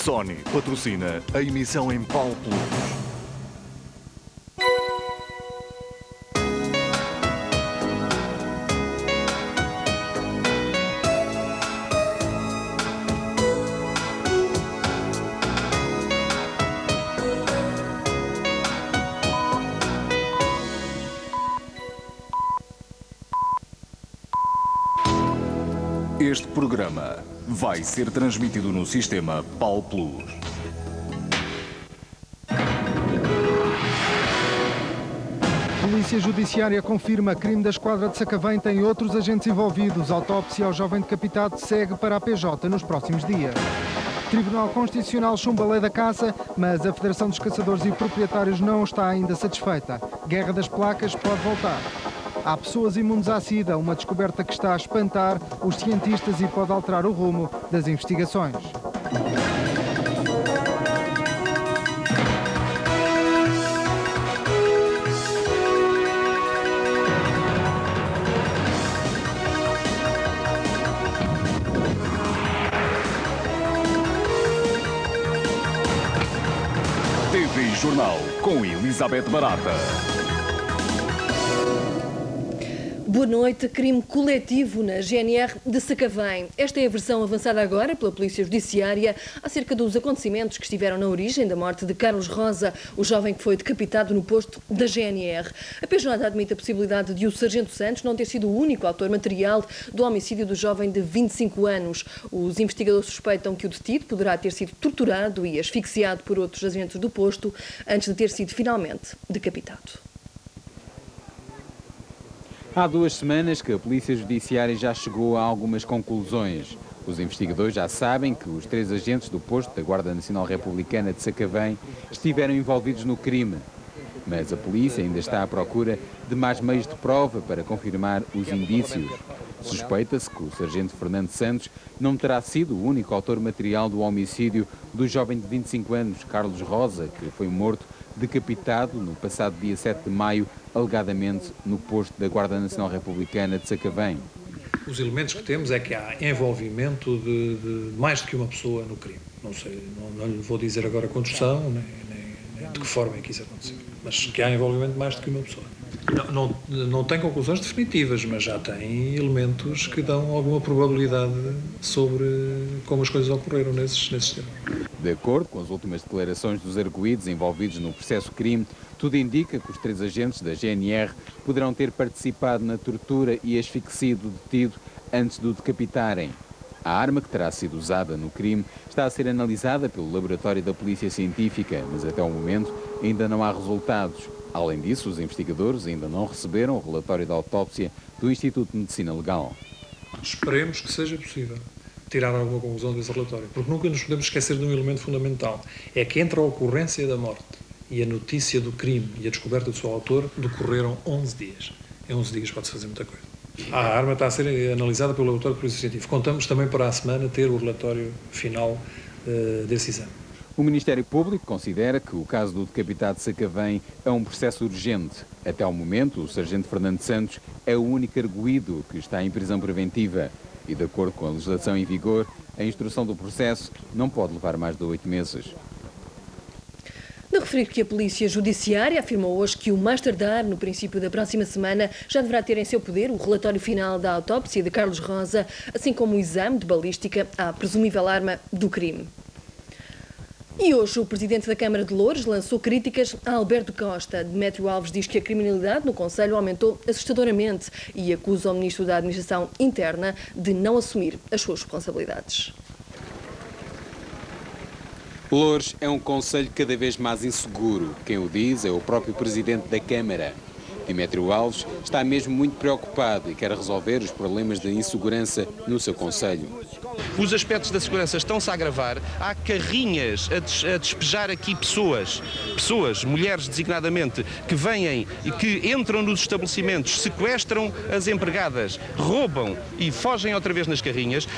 Sony patrocina a emissão em Pal Plus. Este programa vai ser transmitido no sistema Pal Plus. Polícia Judiciária confirma crime da esquadra de Sacavém tem outros agentes envolvidos. Autópsia ao jovem decapitado segue para a PJ nos próximos dias. Tribunal Constitucional chumba a lei da caça, mas a Federação dos Caçadores e Proprietários não está ainda satisfeita. Guerra das placas pode voltar. Há pessoas imunes à SIDA, uma descoberta que está a espantar os cientistas e pode alterar o rumo das investigações. TV Jornal com Elizabeth Barata. Boa noite. Crime coletivo na GNR de Sacavém. Esta é a versão avançada agora pela Polícia Judiciária acerca dos acontecimentos que estiveram na origem da morte de Carlos Rosa, o jovem que foi decapitado no posto da GNR. A PJ admite a possibilidade de o Sargento Santos não ter sido o único autor material do homicídio do jovem de 25 anos. Os investigadores suspeitam que o detido poderá ter sido torturado e asfixiado por outros agentes do posto antes de ter sido finalmente decapitado. Há 2 semanas que a Polícia Judiciária já chegou a algumas conclusões. Os investigadores já sabem que os 3 agentes do posto da Guarda Nacional Republicana de Sacavém estiveram envolvidos no crime. Mas a polícia ainda está à procura de mais meios de prova para confirmar os indícios. Suspeita-se que o sargento Fernando Santos não terá sido o único autor material do homicídio do jovem de 25 anos, Carlos Rosa, que foi morto decapitado no passado dia 7 de maio, alegadamente no posto da Guarda Nacional Republicana de Sacavém. Os elementos que temos é que há envolvimento de mais do que uma pessoa no crime. Não sei, não lhe vou dizer agora quantos são, nem de que forma é que isso aconteceu, mas que há envolvimento de mais do que uma pessoa. Não tem conclusões definitivas, mas já tem elementos que dão alguma probabilidade sobre como as coisas ocorreram nesses termos. De acordo com as últimas declarações dos arguidos envolvidos no processo crime, tudo indica que os 3 agentes da GNR poderão ter participado na tortura e asfixia do detido antes de o decapitarem. A arma que terá sido usada no crime está a ser analisada pelo laboratório da Polícia Científica, mas até o momento ainda não há resultados. Além disso, os investigadores ainda não receberam o relatório da autópsia do Instituto de Medicina Legal. Esperemos que seja possível tirar alguma conclusão desse relatório, porque nunca nos podemos esquecer de um elemento fundamental, é que entre a ocorrência da morte e a notícia do crime e a descoberta do seu autor decorreram 11 dias. Em 11 dias pode-se fazer muita coisa. A arma está a ser analisada pelo laboratório de Polícia Científica. Contamos também para a semana ter o relatório final desse exame. O Ministério Público considera que o caso do decapitado de Sacavém é um processo urgente. Até ao momento, o sargento Fernando Santos é o único arguido que está em prisão preventiva. E, de acordo com a legislação em vigor, a instrução do processo não pode levar mais de 8 meses. De referir que a Polícia Judiciária afirmou hoje que o mais tardar, no princípio da próxima semana, já deverá ter em seu poder o relatório final da autópsia de Carlos Rosa, assim como o exame de balística à presumível arma do crime. E hoje o Presidente da Câmara de Loures lançou críticas a Alberto Costa. Demétrio Alves diz que a criminalidade no concelho aumentou assustadoramente e acusa o Ministro da Administração Interna de não assumir as suas responsabilidades. Loures é um concelho cada vez mais inseguro. Quem o diz é o próprio Presidente da Câmara. Demétrio Alves está mesmo muito preocupado e quer resolver os problemas de insegurança no seu concelho. Os aspectos da segurança estão-se a agravar. Há carrinhas a despejar aqui pessoas, mulheres designadamente, que vêm e que entram nos estabelecimentos, sequestram as empregadas, roubam e fogem outra vez nas carrinhas.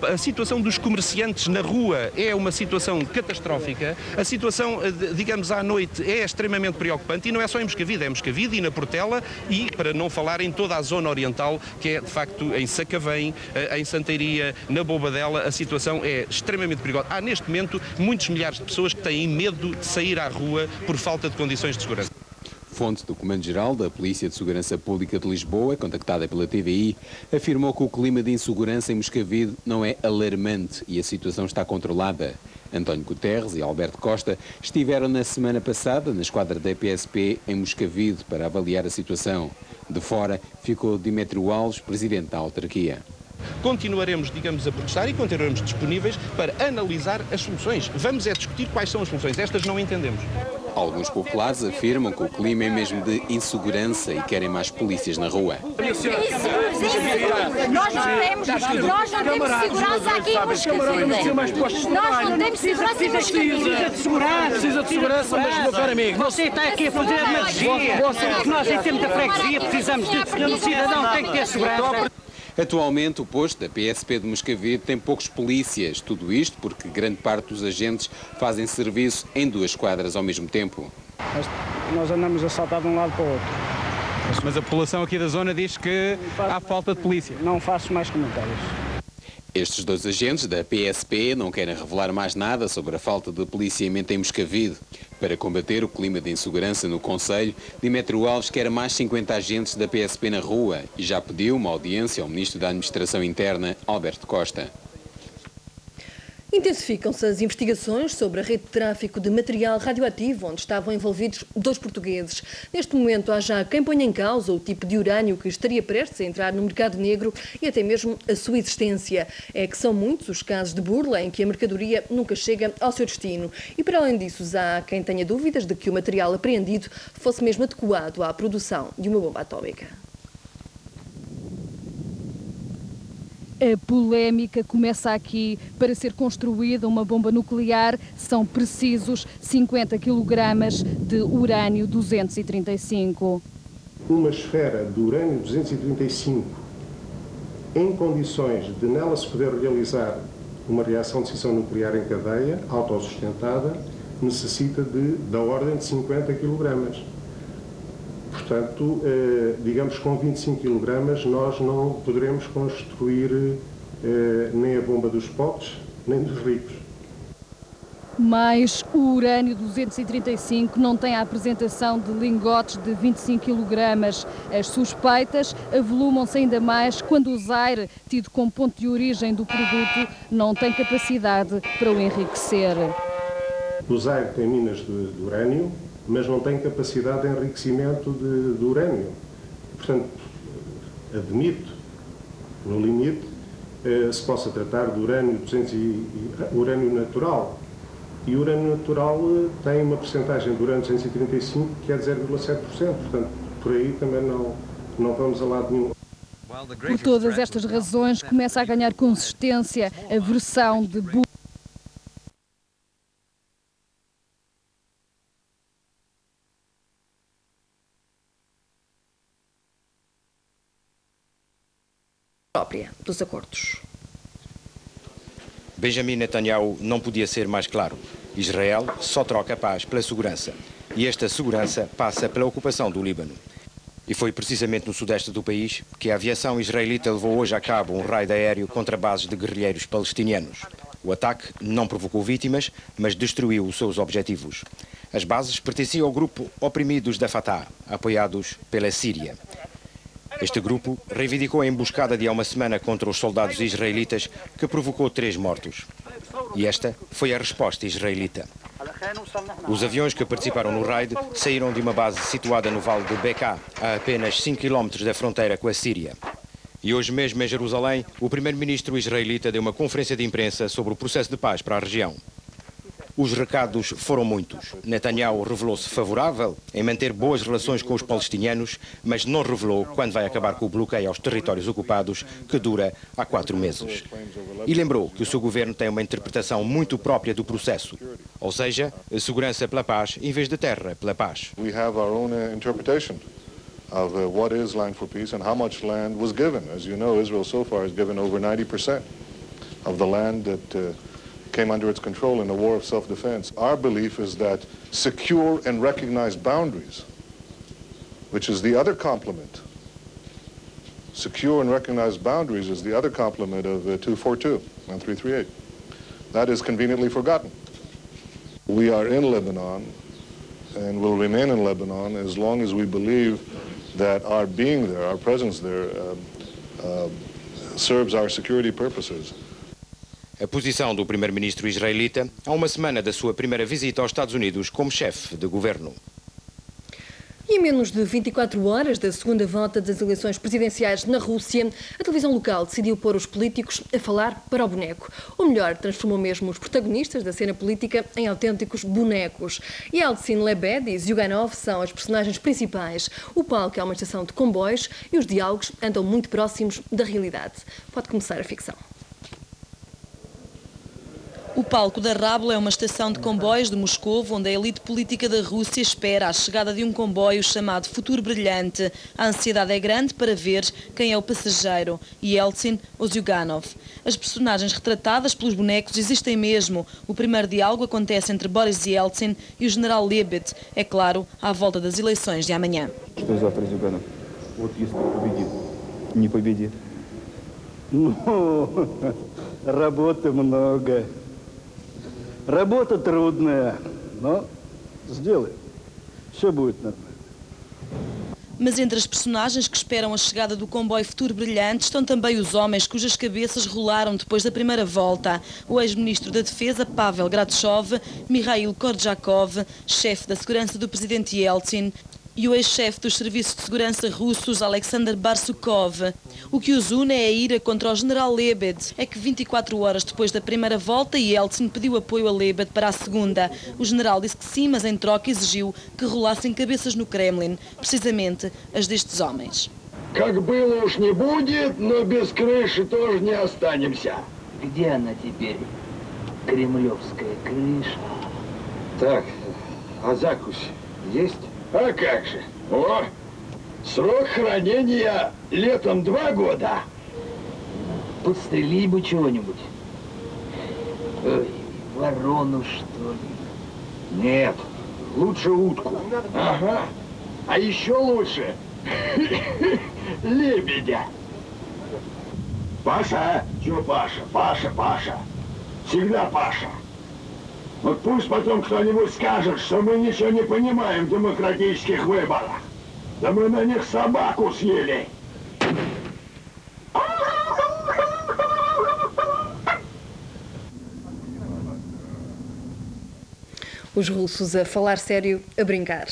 A situação dos comerciantes na rua é uma situação catastrófica. A situação, digamos, à noite é extremamente preocupante e não é só em Moscavide, é em Moscavide e na Portela e, para não falar, em toda a zona oriental, que é, de facto, em Sacavém, em Santeiria, na Bobadela, culpa dela, a situação é extremamente perigosa. Há neste momento muitos milhares de pessoas que têm medo de sair à rua por falta de condições de segurança. Fonte do Comando-Geral da Polícia de Segurança Pública de Lisboa, contactada pela TVI, afirmou que o clima de insegurança em Moscavide não é alarmante e a situação está controlada. António Guterres e Alberto Costa estiveram na semana passada na esquadra da PSP em Moscavide para avaliar a situação. De fora ficou Demétrio Alves, presidente da autarquia. Continuaremos, digamos, a protestar e continuaremos disponíveis para analisar as soluções. Vamos discutir quais são as soluções. Estas não entendemos. Alguns populares afirmam que o clima é mesmo de insegurança e querem mais polícias na rua. Nós não temos segurança aqui em Moscavide. Nós não temos segurança em Moscavide. Precisa de segurança, mas meu caro amigo, você está aqui a fazer demagogia. Nós em termos da freguesia precisamos disso. O cidadão tem que ter segurança. Atualmente, o posto da PSP de Moscavide tem poucos polícias. Tudo isto porque grande parte dos agentes fazem serviço em 2 esquadras ao mesmo tempo. Nós andamos a saltar de um lado para o outro. Mas a população aqui da zona diz que há falta de polícia. Não faço mais comentários. Estes 2 agentes da PSP não querem revelar mais nada sobre a falta de policiamento em Moscavide. Para combater o clima de insegurança no concelho, Demétrio Alves quer mais 50 agentes da PSP na rua e já pediu uma audiência ao Ministro da Administração Interna, Alberto Costa. Intensificam-se as investigações sobre a rede de tráfico de material radioativo, onde estavam envolvidos 2 portugueses. Neste momento, há já quem ponha em causa o tipo de urânio que estaria prestes a entrar no mercado negro e até mesmo a sua existência. É que são muitos os casos de burla em que a mercadoria nunca chega ao seu destino. E, para além disso, há quem tenha dúvidas de que o material apreendido fosse mesmo adequado à produção de uma bomba atómica. A polémica começa aqui. Para ser construída uma bomba nuclear são precisos 50 kg de urânio 235. Uma esfera de urânio 235 em condições de nela se poder realizar uma reação de fissão nuclear em cadeia, autossustentada, necessita da ordem de 50 kg. Portanto, digamos que com 25 kg nós não poderemos construir nem a bomba dos pobres, nem dos ricos. Mas o urânio 235 não tem a apresentação de lingotes de 25 kg. As suspeitas avolumam-se ainda mais quando o Zaire, tido como ponto de origem do produto, não tem capacidade para o enriquecer. O Zaire tem minas de urânio, mas não tem capacidade de enriquecimento de urânio. Portanto, admito, no limite, se possa tratar de urânio, urânio natural. E o urânio natural tem uma percentagem de urânio 235 que é de 0,7%. Portanto, por aí também não vamos a lado nenhum. Por todas estas razões, começa a ganhar consistência a versão de própria dos acordos. Benjamin Netanyahu não podia ser mais claro. Israel só troca a paz pela segurança. E esta segurança passa pela ocupação do Líbano. E foi precisamente no sudeste do país que a aviação israelita levou hoje a cabo um raid aéreo contra bases de guerrilheiros palestinianos. O ataque não provocou vítimas, mas destruiu os seus objetivos. As bases pertenciam ao grupo Oprimidos da Fatah, apoiados pela Síria. Este grupo reivindicou a emboscada de há uma semana contra os soldados israelitas, que provocou 3 mortos. E esta foi a resposta israelita. Os aviões que participaram no raid saíram de uma base situada no Vale de Bekaa, a apenas 5 km da fronteira com a Síria. E hoje mesmo em Jerusalém, o primeiro-ministro israelita deu uma conferência de imprensa sobre o processo de paz para a região. Os recados foram muitos. Netanyahu revelou-se favorável em manter boas relações com os palestinianos, mas não revelou quando vai acabar com o bloqueio aos territórios ocupados, que dura há 4 meses. E lembrou que o seu governo tem uma interpretação muito própria do processo, ou seja, a segurança pela paz em vez de terra pela paz. We have our own interpretation of what is land for peace and how much land was given. As you know, Israel so far has given over 90% of the land that came under its control in a war of self-defense. Our belief is that secure and recognized boundaries, which is the other complement, secure and recognized boundaries is the other complement of 242. on 338. That is conveniently forgotten. We are in Lebanon and will remain in Lebanon as long as we believe that our being there, our presence there, serves our security purposes. A posição do primeiro-ministro israelita a uma semana da sua primeira visita aos Estados Unidos como chefe de governo. E em menos de 24 horas da segunda volta das eleições presidenciais na Rússia, a televisão local decidiu pôr os políticos a falar para o boneco. Ou melhor, transformou mesmo os protagonistas da cena política em autênticos bonecos. Yeltsin, Lebed e Zyuganov são as personagens principais. O palco é uma estação de comboios e os diálogos andam muito próximos da realidade. Pode começar a ficção. O palco da Rábula é uma estação de comboios de Moscou, onde a elite política da Rússia espera a chegada de um comboio chamado Futuro Brilhante. A ansiedade é grande para ver quem é o passageiro, Yeltsin ou Zyuganov. As personagens retratadas pelos bonecos existem mesmo. O primeiro diálogo acontece entre Boris Yeltsin e o general Lebed, é claro, à volta das eleições de amanhã. Что завтра, Зюганов? Вот если победит, не победит. Ну, работы много. Работа трудная, но сделаем. Все будет нормально. Mas entre as personagens que esperam a chegada do comboio Futuro Brilhante estão também os homens cujas cabeças rolaram depois da primeira volta. O ex-ministro da Defesa, Pavel Gratchov, Mikhail Kordjakov, chefe da segurança do presidente Yeltsin, e o ex-chefe dos serviços de segurança russos, Alexander Barsukov. O que os une é a ira contra o general Lebed. É que 24 horas depois da primeira volta, Yeltsin pediu apoio a Lebed para a segunda. O general disse que sim, mas em troca exigiu que rolassem cabeças no Kremlin, precisamente as destes homens. Как было уж не будет, но без крыши тоже не останемся. Где она теперь? Кремлевская крыша. Так, а закусь есть? А как же? О, срок хранения летом 2 года. Подстрели бы чего-нибудь. Ой, ворону, что ли? Нет, лучше утку. Ага, а еще лучше лебедя. Паша, чё Паша? Паша, Паша. Всегда Паша. Вот пусть потом кто-нибудь скажет, что мы ничего не понимаем в демократических выборах. Да мы на них собаку съели. Os russos a falar sério, a brincar.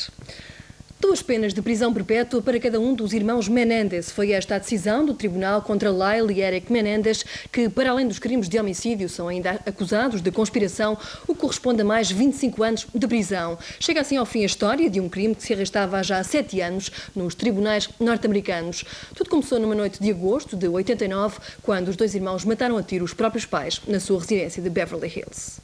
2 penas de prisão perpétua para cada um dos irmãos Menendez. Foi esta a decisão do tribunal contra Lyle e Eric Menendez, que, para além dos crimes de homicídio, são ainda acusados de conspiração, o que corresponde a mais 25 anos de prisão. Chega assim ao fim a história de um crime que se arrastava há já 7 anos nos tribunais norte-americanos. Tudo começou numa noite de agosto de 89, quando os 2 irmãos mataram a tiro os próprios pais na sua residência de Beverly Hills.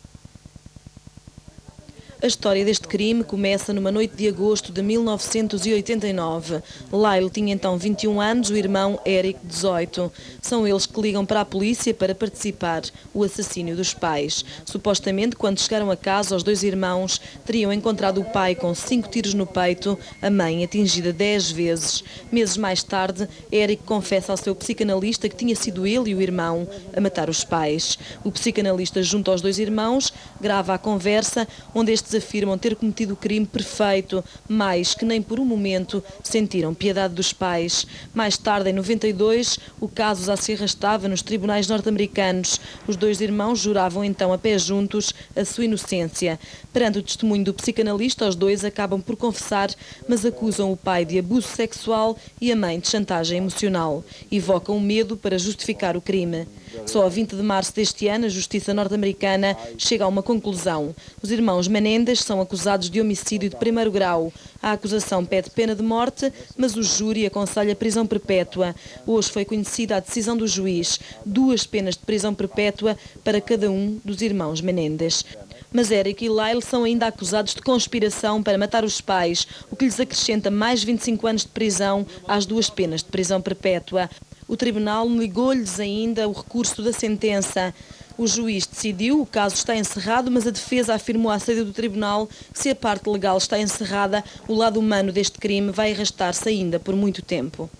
A história deste crime começa numa noite de agosto de 1989. Lyle tinha então 21 anos, o irmão Eric 18. São eles que ligam para a polícia para participar o assassínio dos pais. Supostamente, quando chegaram a casa, os 2 irmãos teriam encontrado o pai com 5 tiros no peito, a mãe atingida 10 vezes. Meses mais tarde, Eric confessa ao seu psicanalista que tinha sido ele e o irmão a matar os pais. O psicanalista junta aos 2 irmãos, grava a conversa, onde estes afirmam ter cometido o crime perfeito, mas que nem por um momento sentiram piedade dos pais. Mais tarde, em 92, o caso já se arrastava nos tribunais norte-americanos. Os 2 irmãos juravam então a pé juntos a sua inocência. Perante o testemunho do psicanalista, os 2 acabam por confessar, mas acusam o pai de abuso sexual e a mãe de chantagem emocional. Evocam o medo para justificar o crime. Só a 20 de março deste ano, a justiça norte-americana chega a uma conclusão. Os irmãos Menendez são acusados de homicídio de 1º grau. A acusação pede pena de morte, mas o júri aconselha prisão perpétua. Hoje foi conhecida a decisão do juiz. 2 penas de prisão perpétua para cada um dos irmãos Menendez. Mas Eric e Lyle são ainda acusados de conspiração para matar os pais, o que lhes acrescenta mais 25 anos de prisão às 2 penas de prisão perpétua. O tribunal negou-lhes ainda o recurso da sentença. O juiz decidiu, o caso está encerrado, mas a defesa afirmou à saída do tribunal que se a parte legal está encerrada, o lado humano deste crime vai arrastar-se ainda por muito tempo.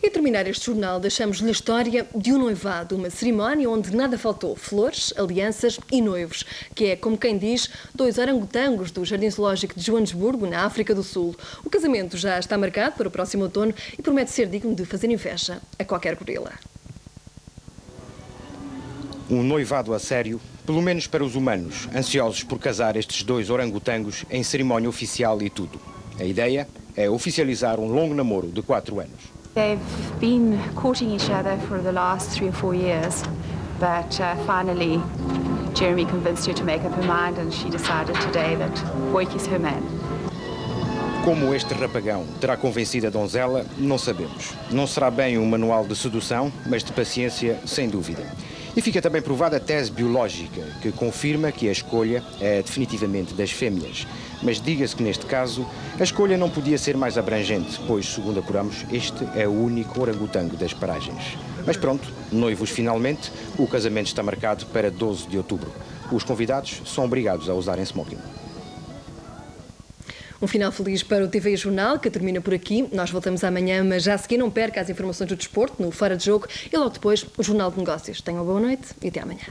E a terminar este jornal, deixamos-lhe a história de um noivado, uma cerimónia onde nada faltou, flores, alianças e noivos, que é, como quem diz, 2 orangotangos do Jardim Zoológico de Joanesburgo, na África do Sul. O casamento já está marcado para o próximo outono e promete ser digno de fazer inveja a qualquer gorila. Um noivado a sério, pelo menos para os humanos, ansiosos por casar estes 2 orangotangos em cerimónia oficial e tudo. A ideia é oficializar um longo namoro de 4 anos. They've been courting each other for the last 3 or 4 years, but finally Jeremy convinced her to make up her mind and she decided today that Boyk is her man. Como este rapagão terá convencido a donzela, não sabemos. Não será bem um manual de sedução, mas de paciência, sem dúvida. E fica também provada a tese biológica, que confirma que a escolha é definitivamente das fêmeas. Mas diga-se que neste caso, a escolha não podia ser mais abrangente, pois, segundo apuramos, este é o único orangotango das paragens. Mas pronto, noivos finalmente, o casamento está marcado para 12 de outubro. Os convidados são obrigados a usarem smoking. Um final feliz para o TV Jornal, que termina por aqui. Nós voltamos amanhã, mas já a seguir não perca as informações do desporto no Fora de Jogo e logo depois o Jornal de Negócios. Tenham uma boa noite e até amanhã.